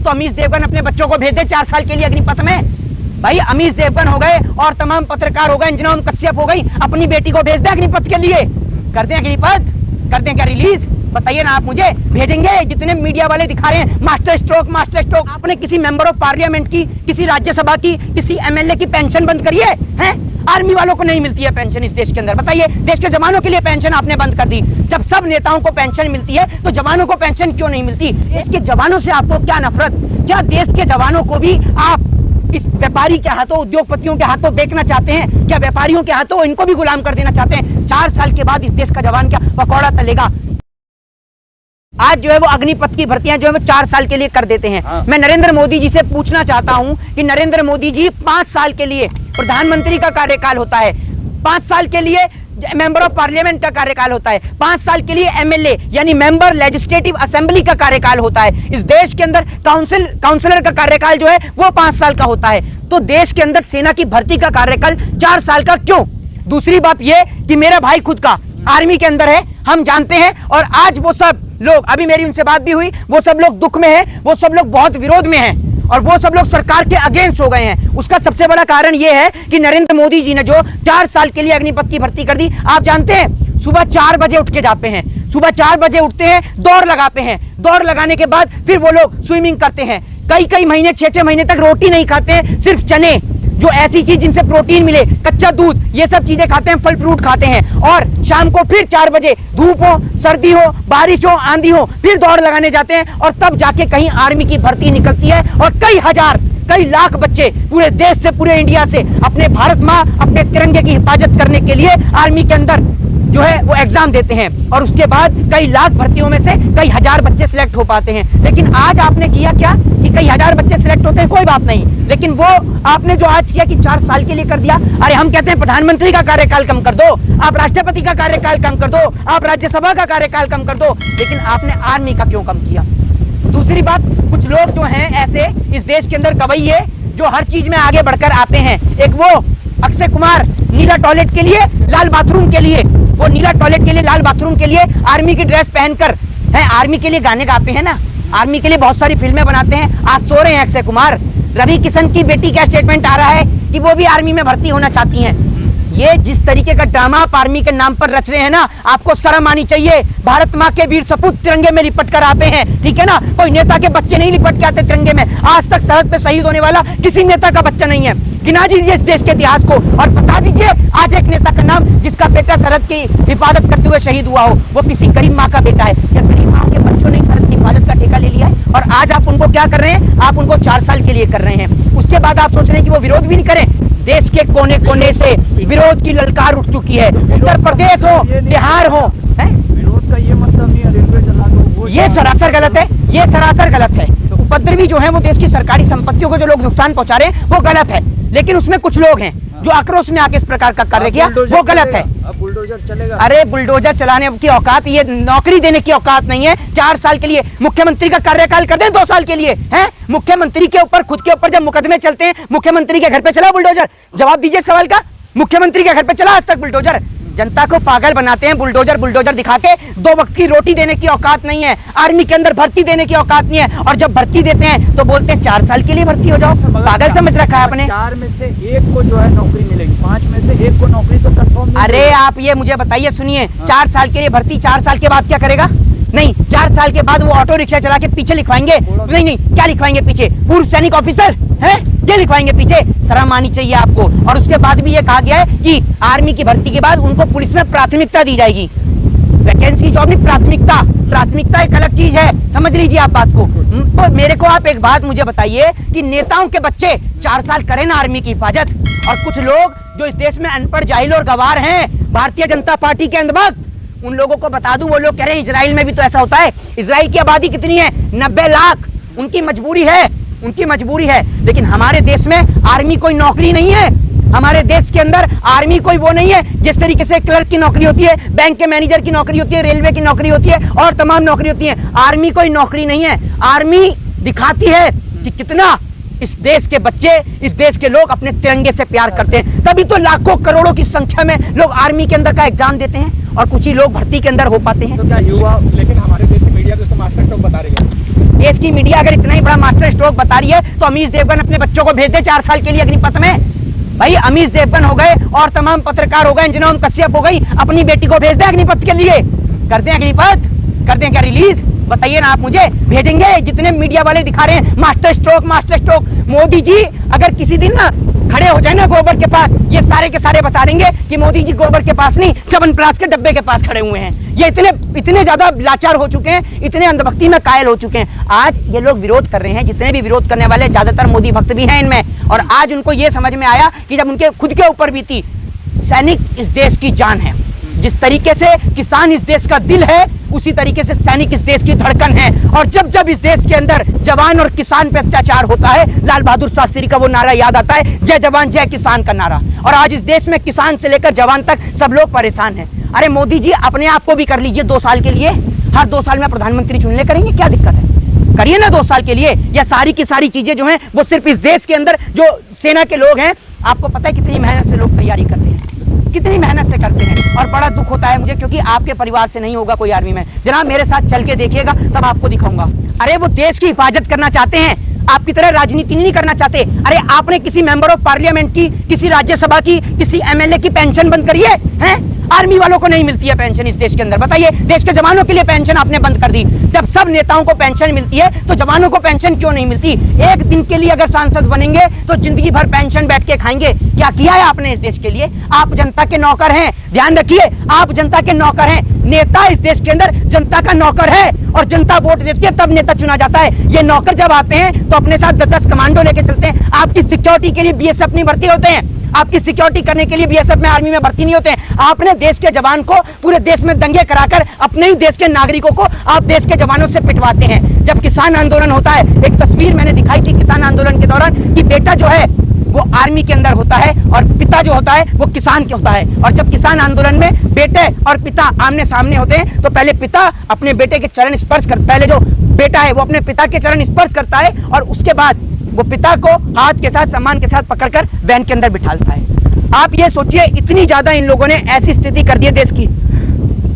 तो अमीश देवगन अपने बच्चों को भेज दे 4 साल के लिए अग्निपथ में। भाई अमीश देवगन हो गए और तमाम पत्रकार हो गए, अंजना कश्यप हो गई, अपनी बेटी को भेज दे अग्निपथ के लिए। कर दें अग्निपथ, कर दें क्या रिलीज? बताइए ना आप मुझे, भेजेंगे? जितने मीडिया वाले दिखा रहे हैं मास्टर स्ट्रोक मास्टर स्ट्रोक, आपने किसी मेंबर ऑफ पार्लियामेंट की, किसी राज्यसभा की, किसी एमएलए की पेंशन बंद करी है? आर्मी वालों को नहीं मिलती है पेंशन इस देश के अंदर। बताइए, देश के जवानों के लिए पेंशन आपने बंद कर दी। जब सब नेताओं को पेंशन मिलती है तो जवानों को पेंशन क्यों नहीं मिलती? देश के जवानों से आपको क्या नफरत? क्या देश के जवानों को भी आप इस व्यापारी के हाथों, उद्योगपतियों के हाथों बेचना चाहते हैं? क्या व्यापारियों के हाथों इनको भी गुलाम कर देना चाहते हैं? 4 साल के बाद इस देश का जवान क्या पकौड़ा तलेगा? आज जो है वो अग्निपथ की भर्तियां जो है वो 4 साल के लिए कर देते हैं। मैं नरेंद्र मोदी जी से पूछना चाहता हूं कि नरेंद्र मोदी जी 5 साल के लिए प्रधानमंत्री का कार्यकाल होता है, 5 साल के लिए मेंबर ऑफ पार्लियामेंट का कार्यकाल होता है, 5 साल के लिए एमएलए यानी मेंबर लेजिस्लेटिव असेंबली का कार्यकाल होता है। इस देश के अंदर काउंसिलर का कार्यकाल जो है वो 5 साल का होता है। तो देश के अंदर सेना की भर्ती का कार्यकाल 4 साल का क्यों? दूसरी बात यह कि मेरा भाई खुद का आर्मी के अंदर है, हम जानते हैं, और आज वो सब लोग, अभी मेरी उनसे बात भी हुई, वो सब लोग दुख में हैं, वो सब लोग बहुत विरोध में हैं और वो सब लोग सरकार के अगेंस्ट हो गए हैं। उसका सबसे बड़ा कारण ये है कि नरेंद्र मोदी जी ने जो 4 साल के लिए अग्निपथ की भर्ती कर दी। आप जानते हैं, सुबह 4 बजे उठ के जाते हैं, सुबह 4 बजे उठते हैं, दौड़ लगाते हैं, दौड़ लगाने के बाद फिर वो लोग स्विमिंग करते हैं, कई महीने 6 महीने तक रोटी नहीं खाते हैं, सिर्फ चने, जो ऐसी चीज जिनसे प्रोटीन मिले, कच्चा दूध, ये सब चीजें खाते हैं, फल फ्रूट खाते हैं, और शाम को फिर 4 बजे धूप हो, सर्दी हो, बारिश हो, आंधी हो, फिर दौड़ लगाने जाते हैं और तब जाके कहीं आर्मी की भर्ती निकलती है और कई हजार, कई लाख बच्चे पूरे देश से, पूरे इंडिया से अपने भारत माँ, अपने तिरंगे की हिफाजत करने के लिए आर्मी के अंदर जो है वो एग्जाम देते हैं और उसके बाद कई लाख भर्तियों में से कई हजार बच्चे सिलेक्ट हो पाते हैं। लेकिन आज आपने किया क्या कि कई हजार बच्चे सिलेक्ट होते हैं, कोई बात नहीं, लेकिन वो आपने जो आज किया कि 4 साल के लिए कर दिया। अरे हम कहते हैं प्रधानमंत्री का कार्यकाल कम कर दो, आप राष्ट्रपति का कार्यकाल कम कर दो, आप राज्यसभा का कार्यकाल कम कर दो, लेकिन आपने आर्मी का क्यों कम किया? दूसरी बात, कुछ लोग जो हैं ऐसे इस देश के अंदर गवैये जो हर चीज में आगे बढ़कर आते हैं। एक वो अक्षय कुमार, नीला टॉयलेट के लिए लाल बाथरूम के लिए, वो नीला टॉयलेट के लिए लाल बाथरूम के लिए आर्मी की ड्रेस पहनकर है, आर्मी के लिए गाने गाते हैं ना, आर्मी के लिए बहुत सारी फिल्में बनाते हैं। आज सो रहे हैं अक्षय कुमार। रवि किशन की बेटी का स्टेटमेंट आ रहा है कि वो भी आर्मी में भर्ती होना चाहती हैं। ये जिस तरीके का ड्रामा आप आर्मी के नाम पर रच रहे हैं ना, आपको शर्म आनी चाहिए। भारत माँ के वीर सपूत तिरंगे में लिपट कर आते हैं, ठीक है ना, कोई नेता के बच्चे नहीं लिपट के आते तिरंगे में। आज तक सरहद पे शहीद होने वाला किसी नेता का बच्चा नहीं है। गिना दीजिए इस देश के इतिहास को और बता दीजिए आज एक नेता का नाम जिसका बेटा सरहद की हिफाजत करते हुए शहीद हुआ हो, वो किसी गरीब माँ का बेटा है। या गरीब माँ के बच्चों ने सरहद की हिफाजत का ठेका ले लिया है और आज आप उनको क्या कर रहे हैं? आप उनको 4 साल के लिए कर रहे हैं। उसके बाद आप सोच रहे हैं कि वो विरोध भी नहीं करें। देश के कोने कोने से विरोध की ललकार उठ चुकी है, उत्तर प्रदेश हो, बिहार हो, विरोध का ये मतलब नहीं है रेलवे जला दो, ये सरासर गलत है, ये सरासर गलत है। उपद्रवी जो है वो देश की सरकारी संपत्तियों को जो लोग नुकसान पहुंचा रहे हैं वो गलत है, लेकिन उसमें कुछ लोग हैं जो आक्रोश में आके इस प्रकार का कार्य किया, वो गलत है। अब बुलडोजर चलेगा? अरे बुलडोजर चलाने की औकात, ये नौकरी देने की औकात नहीं है। 4 साल के लिए मुख्यमंत्री का कार्यकाल कर दें 2 साल के लिए, हैं? मुख्यमंत्री के ऊपर, खुद के ऊपर जब मुकदमे चलते हैं, मुख्यमंत्री के घर पे चला बुलडोजर? जवाब दीजिए सवाल का, मुख्यमंत्री के घर पे चला आज तक बुलडोजर? जनता को पागल बनाते हैं बुलडोजर बुलडोजर दिखा के। 2 वक्त की रोटी देने की औकात नहीं है, आर्मी के अंदर भर्ती देने की औकात नहीं है, और जब भर्ती देते हैं तो बोलते हैं 4 साल के लिए भर्ती हो जाओ। पागल समझ रखा है आपने। 4 में से 1 को जो है नौकरी मिलेगी, 5 में से 1 को नौकरी तो कंफर्म। अरे आप ये मुझे बताइए, सुनिए, 4 साल के लिए भर्ती, 4 साल के बाद क्या करेगा? नहीं, 4 साल के बाद वो ऑटो रिक्शा चला के पीछे लिखवाएंगे, नहीं, क्या लिखवाएंगे पीछे? पूर्व सैनिक ऑफिसर है, ये लिखवाएंगे पीछे। शर्म आनी चाहिए आपको। और उसके बाद भी ये कहा गया है कि आर्मी की भर्ती के बाद उनको पुलिस में प्राथमिकता दी जाएगी। वैकेंसी जॉब नहीं, प्राथमिकता। प्राथमिकता एक अलग चीज है, समझ लीजिए आप बात को। तो मेरे को आप एक बात मुझे बताइए कि नेताओं के बच्चे 4 साल करें ना आर्मी की हिफाजत, और कुछ लोग जो इस देश में अनपढ़, जाहिल और गवार हैं, भारतीय जनता पार्टी के अंधभक्त, उन लोगों को बता दूं, वो लोग कह रहे हैं इजराइल में भी तो ऐसा होता है। इजराइल की आबादी कितनी है? 90 लाख। उनकी मजबूरी है, उनकी मजबूरी है, लेकिन हमारे देश में आर्मी कोई नौकरी नहीं है। हमारे देश के अंदर आर्मी कोई वो नहीं है जिस तरीके से क्लर्क की नौकरी होती है, बैंक के मैनेजर की नौकरी होती है, रेलवे की नौकरी होती है और तमाम नौकरी होती है। आर्मी कोई नौकरी नहीं है। आर्मी दिखाती है कि कितना इस देश के बच्चे, इस देश के लोग अपने तिरंगे से प्यार करते हैं। तभी तो लाखों करोड़ों की संख्या में लोग आर्मी के अंदर का एग्जाम देते हैं और कुछ ही लोग भर्ती के अंदर हो पाते हैं। तो क्या युवा, लेकिन हमारे देश के मीडिया तो मास्टर स्ट्रोक बता रहे हैं। देश की मीडिया अगर इतना ही बड़ा मास्टर स्ट्रोक बता रही है तो अमीश देवगन अपने बच्चों को भेज दे 4 साल के लिए अग्निपथ में। भाई अमीश देवगन हो गए और तमाम पत्रकार हो गए, अंजुम कश्यप हो गई, अपनी बेटी को भेज दे अग्निपथ के लिए। कर दें अग्निपथ, कर दें क्या रिलीज? बताइए ना आप मुझे, भेजेंगे? जितने मीडिया वाले दिखा रहे हैं master stroke master stroke. Modi ji अगर किसी दिन ना खड़े हो जाए ना गोबर के पास, ये सारे के सारे बता देंगे कि मोदी जी गोबर के पास नहीं, च्यवनप्राश के डब्बे के पास खड़े हुए हैं। ये इतने ज्यादा लाचार हो चुके हैं, इतने अंधभक्ति में कायल हो चुके हैं। आज ये लोग विरोध कर रहे हैं, जितने भी विरोध करने वाले ज्यादातर मोदी भक्त भी हैं इनमें, और आज उनको ये समझ में आया कि जब उनके खुद के ऊपर बीती, सैनिक इस देश की जान है। जिस तरीके से किसान इस देश का दिल है, उसी तरीके से सैनिक इस देश की धड़कन है। और जब जब इस देश के अंदर जवान और किसान पे अत्याचार होता है, लाल बहादुर शास्त्री का वो नारा याद आता है, जय जवान जय किसान का नारा। और आज इस देश में किसान से लेकर जवान तक सब लोग परेशान हैं। अरे मोदी जी अपने आप को भी कर लीजिए 2 साल के लिए, हर 2 साल में प्रधानमंत्री चुन ले, करेंगे क्या दिक्कत है? करिए ना 2 साल के लिए। या सारी की सारी चीजें जो हैं वो सिर्फ इस देश के अंदर जो सेना के लोग हैं, आपको पता है कितनी मेहनत से लोग तैयारी करते हैं, कितनी मेहनत से करते हैं। और बड़ा दुख होता है मुझे, क्योंकि आपके परिवार से नहीं होगा कोई आर्मी में। जनाब मेरे साथ चल के देखिएगा, तब आपको दिखाऊंगा। अरे वो देश की हिफाजत करना चाहते हैं, आपकी तरह राजनीति नहीं करना चाहते। अरे आपने किसी मेंबर ऑफ पार्लियामेंट की, किसी राज्यसभा की, किसी एमएलए की पेंशन बंद करी है? आर्मी वालों को नहीं मिलती है पेंशन इस देश के अंदर, बताइए। देश के जवानों के लिए पेंशन आपने बंद कर दी। जब सब नेताओं को पेंशन मिलती है तो जवानों को पेंशन क्यों नहीं मिलती? एक दिन के लिए अगर सांसद बनेंगे तो जिंदगी भर पेंशन बैठ के खाएंगे। क्या किया है आपने इस देश के लिए? आप जनता के नौकर हैं, ध्यान रखिए, आप जनता के नौकर हैं। नेता इस देश के अंदर जनता का नौकर है, और जनता वोट देती है तब नेता चुना जाता है। ये नौकर जब आते हैं तो अपने साथ 10 कमांडो लेके चलते हैं। आपकी सिक्योरिटी के लिए बीएसएफ नहीं भर्ती होते हैं, आपकी सिक्योरिटी करने के लिए बीएसएफ में, आर्मी में भर्ती नहीं होते हैं। आपने देश के जवान को पूरे देश में दंगे कराकर अपने ही देश के नागरिकों को आप देश के जवानों से पिटवाते हैं। जब किसान आंदोलन होता है, एक तस्वीर मैंने दिखाई थी किसान आंदोलन के दौरान, कि बेटा जो है वो आर्मी के अंदर होता है और पिता जो होता है वो किसान के होता है। और जब किसान आंदोलन में बेटे और पिता आमने सामने होते हैं तो पहले पिता अपने बेटे के चरण स्पर्श कर, पहले जो बेटा है वो अपने पिता के चरण स्पर्श करता है, और उसके बाद वो पिता को हाथ के साथ, सम्मान के साथ पकड़कर वैन के अंदर बिठाता है। आप ये सोचिए, इतनी ज्यादा इन लोगों ने ऐसी स्थिति कर दी है, देश की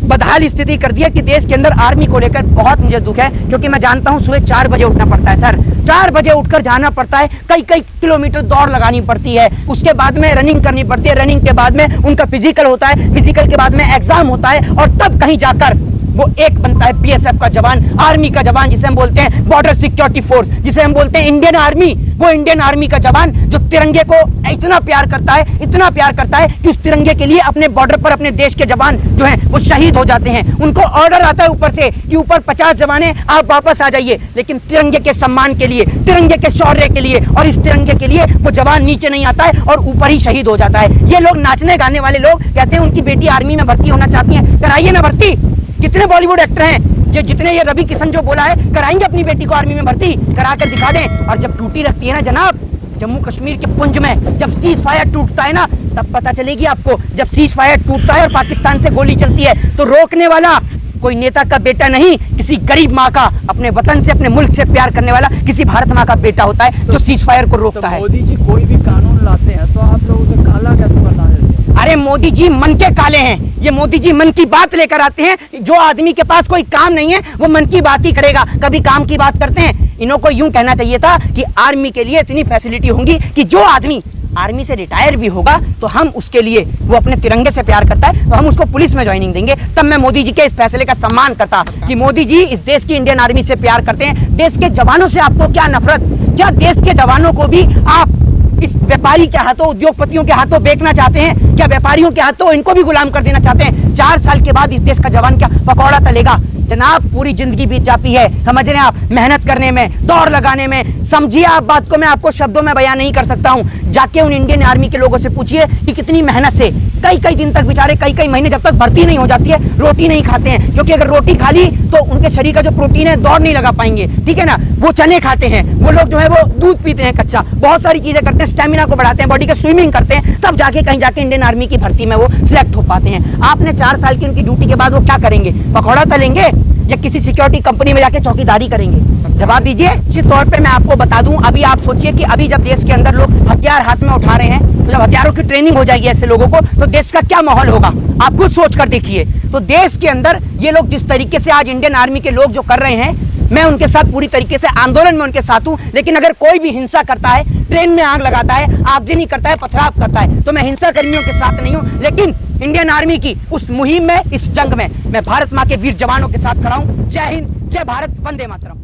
बदहाल स्थिति कर दी है कि देश के अंदर आर्मी को लेकर बहुत मुझे दुख है। क्योंकि मैं जानता हूं सुबह 4 बजे उठना पड़ता है सर, 4 बजे उठकर जाना पड़ता है, कई किलोमीटर दौड़ लगानी पड़ती है, उसके बाद में रनिंग करनी पड़ती है, रनिंग के बाद में उनका फिजिकल होता है, फिजिकल के बाद में एग्जाम होता है, और तब कहीं जाकर वो एक बनता है बीएसएफ का जवान, आर्मी का जवान, जिसे हम बोलते हैं बॉर्डर सिक्योरिटी फोर्स, जिसे हम बोलते हैं इंडियन आर्मी। वो इंडियन आर्मी का जवान जो तिरंगे को इतना प्यार करता है, इतना प्यार करता है कि उस तिरंगे के लिए अपने बॉर्डर पर अपने देश के जवान जो हैं वो शहीद हो जाते हैं। उनको ऑर्डर आता है ऊपर से कि ऊपर 50 जवान हैं, आप वापस आ जाइए, लेकिन तिरंगे के सम्मान के लिए, तिरंगे के शौर्य के लिए और इस तिरंगे के लिए वो जवान नीचे नहीं आता है और ऊपर ही शहीद हो जाता है। ये लोग नाचने गाने वाले लोग कहते हैं उनकी बेटी आर्मी में भर्ती होना चाहती है, कराइए ना भर्ती। कितने बॉलीवुड एक्टर हैं जितने ये रवि किशन जो बोला है, कराएंगे अपनी बेटी को आर्मी में भर्ती, करा कर दिखा दें। और जब ड्यूटी रखती है ना जनाब, जम्मू कश्मीर के पुंज में जब सीज फायर टूटता है ना, तब पता चलेगी आपको। जब सीज फायर टूटता है और पाकिस्तान से गोली चलती है तो रोकने वाला कोई नेता का बेटा नहीं, किसी गरीब माँ का, अपने वतन से, अपने मुल्क से प्यार करने वाला किसी भारत माँ का बेटा होता है जो सीज फायर को रोकता है। मोदी जी कोई भी कानून लाते हैं तो आप लोग उसे काला कैसे बता देते हैं? अरे मोदी जी मन के काले हैं, ये मोदी जी मन की बात लेकर आते हैं। जो आदमी के पास कोई काम नहीं है वो मन की बात ही करेगा, कभी काम की बात करते हैं। इनको यूं कहना चाहिए था कि आर्मी के लिए इतनी फैसिलिटी होंगी कि जो आदमी आर्मी से रिटायर भी होगा तो हम उसके लिए, वो अपने तिरंगे से प्यार करता है तो हम उसको पुलिस में ज्वाइनिंग देंगे। तब मैं मोदी जी के इस फैसले का सम्मान करता कि मोदी जी इस देश की इंडियन आर्मी से प्यार करते हैं। देश के जवानों से आपको क्या नफरत? क्या देश के जवानों को भी आप इस व्यापारी के हाथों, उद्योगपतियों के हाथों बेचना चाहते हैं? क्या व्यापारियों के हाथों इनको भी गुलाम कर देना चाहते हैं? 4 साल के बाद इस देश का जवान क्या पकौड़ा तलेगा? जनाब पूरी जिंदगी बीत जाती है, समझ रहे हैं आप, मेहनत करने में, दौड़ लगाने में। समझिए आप बात को, मैं आपको शब्दों में बयान नहीं कर सकता हूं। जाके उन इंडियन आर्मी के लोगों से पूछिए कि कितनी मेहनत से कई दिन तक बेचारे, कई महीने जब तक भर्ती नहीं हो जाती है, रोटी नहीं खाते हैं। क्योंकि अगर रोटी खा ली तो उनके शरीर का जो प्रोटीन है दौड़ नहीं लगा पाएंगे, ठीक है ना। वो चने खाते हैं, वो लोग जो है वो दूध पीते हैं कच्चा, बहुत सारी चीजें करते हैं, स्टेमिना को बढ़ाते हैं, बॉडी के स्विमिंग करते हैं, तब जाके कहीं जाके इंडियन आर्मी की भर्ती में वो सिलेक्ट हो पाते हैं। आपने 4 साल की उनकी ड्यूटी के बाद वो क्या करेंगे? पकौड़ा तलेंगे या किसी सिक्योरिटी कंपनी में जाके चौकीदारी करेंगे? जवाब दीजिए। इसी तौर पे मैं आपको बता दूं, अभी आप सोचिए कि अभी जब देश के अंदर लोग हथियार हाथ में उठा रहे हैं, तो जब हथियारों की ट्रेनिंग हो जाएगी ऐसे लोगों को, तो देश का क्या माहौल होगा आप खुद सोच कर देखिए। तो देश के अंदर ये लोग जिस तरीके से आज इंडियन आर्मी के लोग जो कर रहे हैं, मैं उनके साथ पूरी तरीके से आंदोलन में उनके साथ हूं। लेकिन अगर कोई भी हिंसा करता है, ट्रेन में आग लगाता है, आगजनी करता है, पथराव करता है, तो मैं हिंसा कर्मियों के साथ नहीं हूं। लेकिन इंडियन आर्मी की उस मुहिम में, इस जंग में मैं भारत मां के वीर जवानों के साथ खड़ा हूं। जय हिंद, जय भारत, वंदे मातरम।